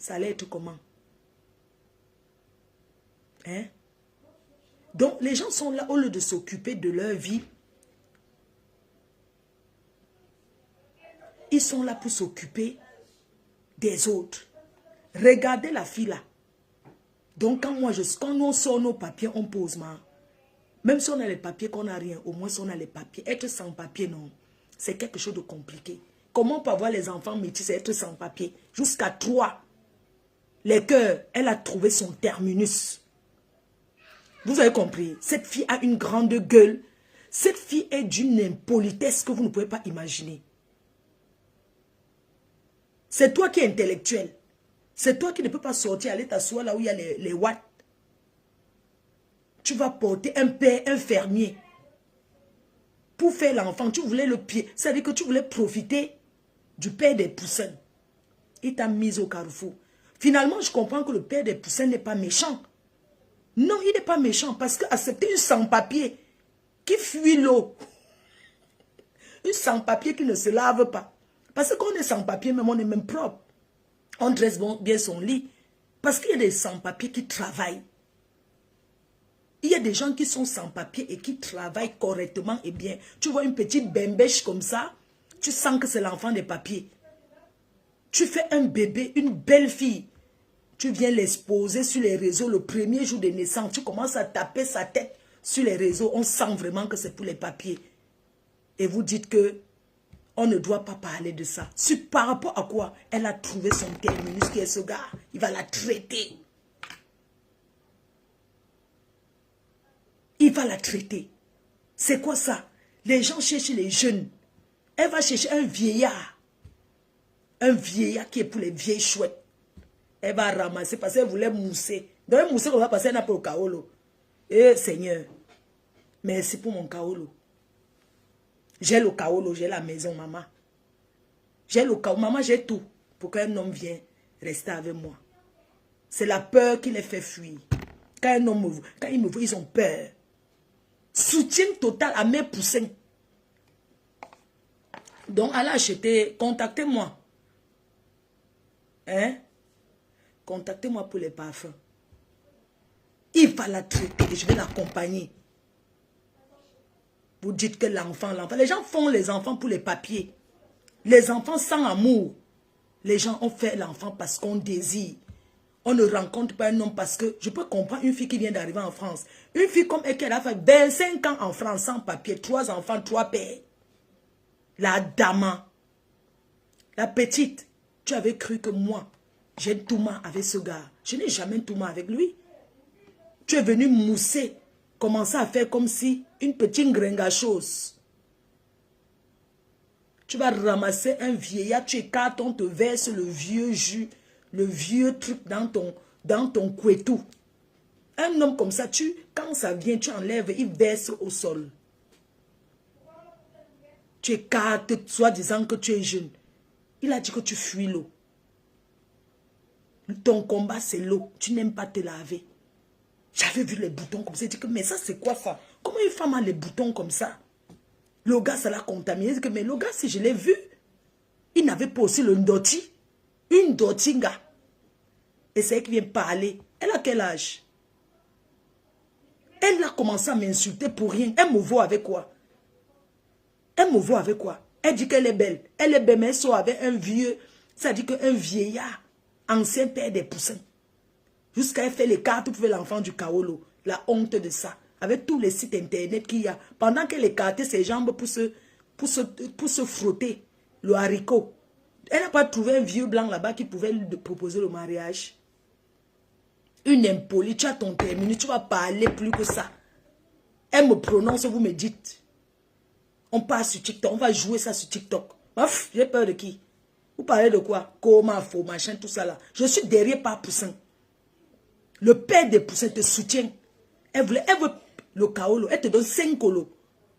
ça allait être comment? Hein? Donc, les gens sont là, au lieu de s'occuper de leur vie, ils sont là pour s'occuper des autres. Regardez la fille là. Donc, quand on sort nos papiers, on pose main. Même si on a les papiers, qu'on n'a rien, au moins si on a les papiers. Être sans papier, non. C'est quelque chose de compliqué. Comment on peut avoir les enfants métis et être sans papier? Jusqu'à 3. Les cœurs, elle a trouvé son terminus. Vous avez compris? Cette fille a une grande gueule. Cette fille est d'une impolitesse que vous ne pouvez pas imaginer. C'est toi qui es intellectuel. C'est toi qui ne peux pas sortir, aller t'asseoir là où il y a les watts. Tu vas porter un père infirmier pour faire l'enfant. Tu voulais le pied. C'est-à-dire que tu voulais profiter du père des poussins. Il t'a mis au carrefour. Finalement, je comprends que le père des poussins n'est pas méchant. Non, il n'est pas méchant parce qu'accepter une sans-papier qui fuit l'eau, une sans-papier qui ne se lave pas. Parce que quand on est sans-papier, même on est même propre. On dresse bien son lit. Parce qu'il y a des sans-papiers qui travaillent. Il y a des gens qui sont sans-papiers et qui travaillent correctement et bien. Tu vois une petite bembèche comme ça, tu sens que c'est l'enfant des papiers. Tu fais un bébé, une belle fille. Tu viens l'exposer sur les réseaux le premier jour de naissance. Tu commences à taper sa tête sur les réseaux. On sent vraiment que c'est pour les papiers. Et vous dites que on ne doit pas parler de ça. Par rapport à quoi? Elle a trouvé son terminus qui est ce gars. Il va la traiter. Il va la traiter. C'est quoi ça? Les gens cherchent les jeunes. Elle va chercher un vieillard. Un vieillard qui est pour les vieilles chouettes. Elle va ramasser parce qu'elle voulait mousser. Donc elle mousser, on va passer un peu au kaolo. Eh Seigneur, merci pour mon kaolo. J'ai le kaolo, j'ai la maison, maman. J'ai le kaolo, maman, j'ai tout pour qu'un homme vienne rester avec moi. C'est la peur qui les fait fuir. Quand un homme me voit, quand ils me voient, ils ont peur. Soutien total à mes poussins. Donc, allez acheter, contactez-moi. Hein? Contactez-moi pour les parfums. Il va la traiter et je vais l'accompagner. Vous dites que l'enfant. Les gens font les enfants pour les papiers. Les enfants sans amour. Les gens ont fait l'enfant parce qu'on désire. On ne rencontre pas un homme parce que... Je peux comprendre une fille qui vient d'arriver en France. Une fille comme elle qui a fait 25 ans en France sans papier. 3 enfants, 3 pères. La dame. La petite. Tu avais cru que moi, j'ai tout mal avec ce gars. Je n'ai jamais tout mal avec lui. Tu es venu mousser. Commencer à faire comme si une petite gringachose. Tu vas ramasser un vieillard, tu écartes, on te verse le vieux jus, le vieux truc dans ton couetou. Un homme comme ça, quand ça vient, tu enlèves, il verse au sol. Tu écartes, soit disant que tu es jeune. Il a dit que tu fuis l'eau. Ton combat, c'est l'eau. Tu n'aimes pas te laver. J'avais vu les boutons comme ça. J'ai dit que, mais ça, c'est quoi ça? Comment une femme a les boutons comme ça? Le gars, ça l'a contaminé. Mais le gars, si je l'ai vu, il n'avait pas aussi le ndoti. Une dotinga. Et c'est elle qui vient parler. Elle a quel âge? Elle a commencé à m'insulter pour rien. Elle me voit avec quoi? Elle me voit avec quoi? Elle dit qu'elle est belle. Elle est belle, mais elle sort avec un vieux. Ça dit qu'un vieillard, ancien père des poussins. Jusqu'à elle fait les cartes pour faire l'enfant du Kaolo. La honte de ça. Avec tous les sites internet qu'il y a. Pendant qu'elle écartait ses jambes pour se frotter le haricot. Elle n'a pas trouvé un vieux blanc là-bas qui pouvait lui proposer le mariage. Une impolie, tu as ton terminus, tu vas parler plus que ça. Elle me prononce, vous me dites. On passe sur TikTok, on va jouer ça sur TikTok. J'ai peur de qui? Vous parlez de quoi? Comment, faux, machin, tout ça là. Je suis derrière par Poussin. Le père des poussins te soutient. Elle veut le kaolo. Elle te donne 5 colos.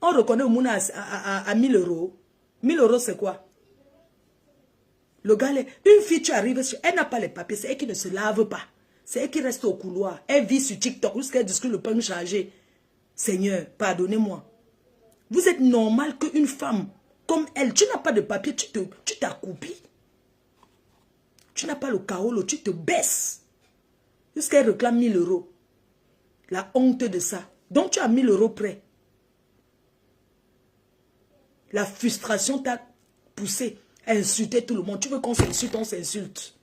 On reconnaît au monde à 1000 euros. 1000 euros, c'est quoi? Le gars, une fille, tu arrives, elle n'a pas les papiers. C'est elle qui ne se lave pas. C'est elle qui reste au couloir. Elle vit sur TikTok jusqu'à elle discute le pain chargé. Seigneur, pardonnez-moi. Vous êtes normal qu'une femme comme elle, tu n'as pas de papier, tu t'accroupis. Tu n'as pas le kaolo, tu te baisses. Jusqu'elle réclame 1000 euros. La honte de ça. Donc tu as 1000 euros prêt. La frustration t'a poussé à insulter tout le monde. Tu veux qu'on s'insulte, on s'insulte.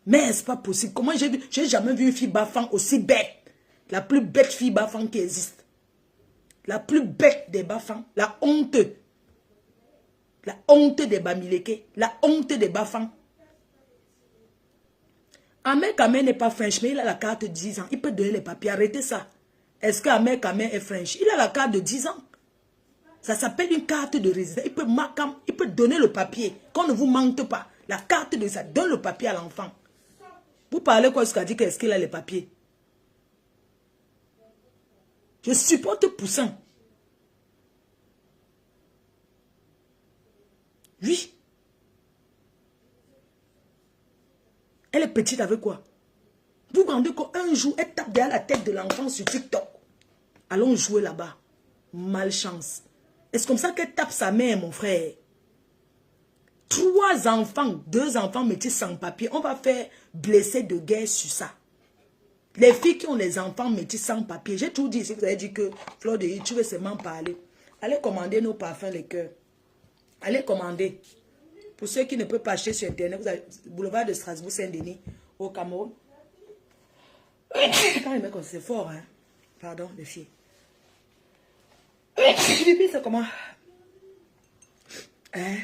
Mais c'est pas possible. Comment j'ai jamais vu une fille bafang aussi bête. La plus bête fille bafang qui existe. La plus bête des bafang. La honte. La honte des bamileke. La honte des bafang. Ahmed Kamen n'est pas French, mais il a la carte de 10 ans. Il peut donner les papiers. Arrêtez ça. Est-ce que Ahmed Kamen est French? Il a la carte de 10 ans. Ça s'appelle une carte de résident. Il peut donner le papier. Qu'on ne vous mente pas. La carte de ça donne le papier à l'enfant. Vous parlez quoi ce qu'a dit qu'est-ce qu'il a les papiers? Je supporte Poussin. Oui. Elle est petite avec quoi? Vous rendez qu'un jour, elle tape derrière la tête de l'enfant sur TikTok. Allons jouer là-bas. Malchance. Est-ce comme ça qu'elle tape sa mère, mon frère? 3 enfants, 2 enfants métis sans papier. On va faire blessé de guerre sur ça. Les filles qui ont les enfants métis sans papier. J'ai tout dit. Si vous avez dit que Fleur de Hi, tu veux seulement parler. Allez commander nos parfums, les cœurs. Allez commander. Pour ceux qui ne peuvent pas acheter sur Internet, vous avez boulevard de Strasbourg, Saint-Denis, au Cameroun. Quand il met comme c'est fort, hein. Pardon, les filles. Pipi, c'est comment? Hein?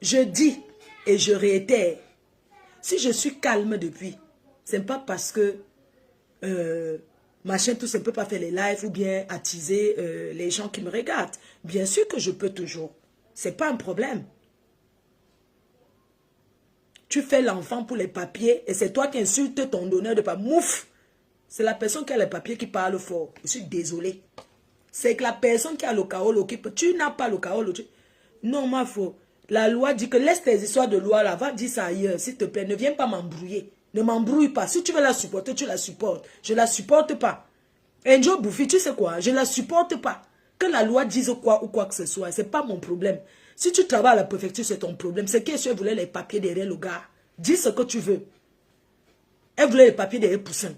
Je dis et je réitère. Si je suis calme depuis, ce n'est pas parce que machin, tout ça ne peut pas faire les lives ou bien attiser les gens qui me regardent. Bien sûr que je peux toujours. Ce n'est pas un problème. Tu fais l'enfant pour les papiers et c'est toi qui insultes ton donneur de papier. Mouf! C'est la personne qui a les papiers qui parle fort. Je suis désolé. C'est que la personne qui a le kaolo, tu n'as pas le kaolo. Non, ma faux. La loi dit que laisse tes histoires de loi là, va dire ça ailleurs, s'il te plaît. Ne viens pas m'embrouiller. Ne m'embrouille pas. Si tu veux la supporter, tu la supportes. Je ne la supporte pas. Enjo Bouffi, tu sais quoi? Je ne la supporte pas. Que la loi dise quoi ou quoi que ce soit, ce n'est pas mon problème. Si tu travailles à la préfecture, c'est ton problème. C'est qu'elle voulait les papiers derrière le gars. Dis ce que tu veux. Elle voulait les papiers derrière Poussin.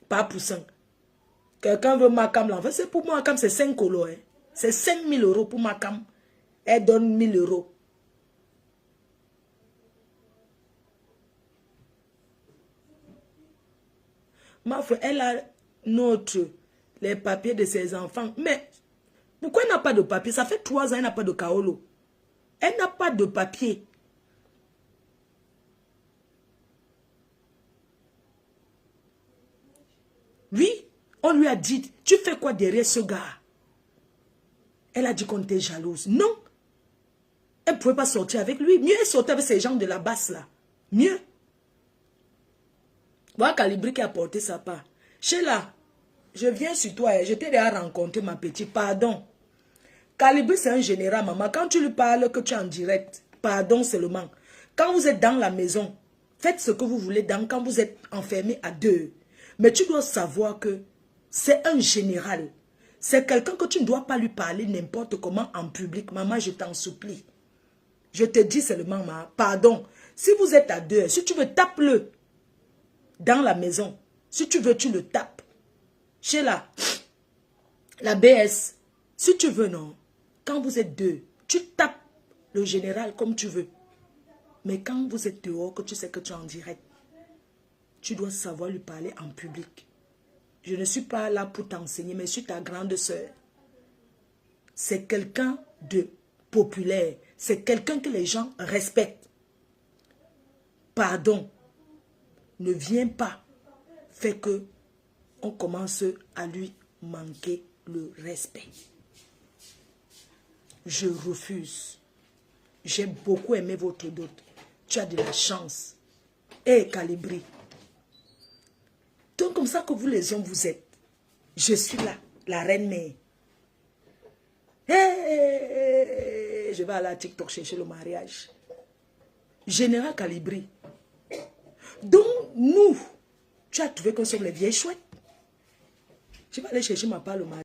Pas Poussin. Quelqu'un veut Makam l'enfant. C'est pour Makam, c'est 5 colos. Hein. C'est 5 000 euros pour Makam. Elle donne 1 000 euros. Ma frère, elle a les papiers de ses enfants. Mais pourquoi elle n'a pas de papier? Ça fait 3 ans elle n'a pas de kaolo. Elle n'a pas de papier. Oui, on lui a dit, tu fais quoi derrière ce gars? Elle a dit qu'on était jalouse. Non. Elle ne pouvait pas sortir avec lui. Mieux elle sortait avec ces gens de la basse là. Mieux. Voilà Calibri qui a porté sa part. Sheila, je viens sur toi. Je t'ai déjà rencontré ma petite. Pardon. Calibri c'est un général, maman. Quand tu lui parles que tu es en direct, pardon seulement. Quand vous êtes dans la maison, faites ce que vous voulez quand vous êtes enfermé à 2. Mais tu dois savoir que c'est un général. C'est quelqu'un que tu ne dois pas lui parler n'importe comment en public. Maman, je t'en supplie. Je te dis seulement, maman, pardon. Si vous êtes à 2, si tu veux, tape-le dans la maison. Si tu veux, tu le tapes. Chez la BS, si tu veux, non. Quand vous êtes 2, tu tapes le général comme tu veux. Mais quand vous êtes dehors, que tu sais que tu es en direct, tu dois savoir lui parler en public. Je ne suis pas là pour t'enseigner, mais je suis ta grande sœur. C'est quelqu'un de populaire. C'est quelqu'un que les gens respectent. Pardon. Ne viens pas faire que on commence à lui manquer le respect. Je refuse. J'ai beaucoup aimé votre dot. Tu as de la chance. Et Calibri. Donc comme ça que vous les hommes vous êtes. Je suis là, la reine-mère. Je vais aller à TikTok chercher le mariage. Général Calibri. Donc nous, tu as trouvé que nous sommes les vieilles chouettes. Je vais aller chercher ma part le mariage.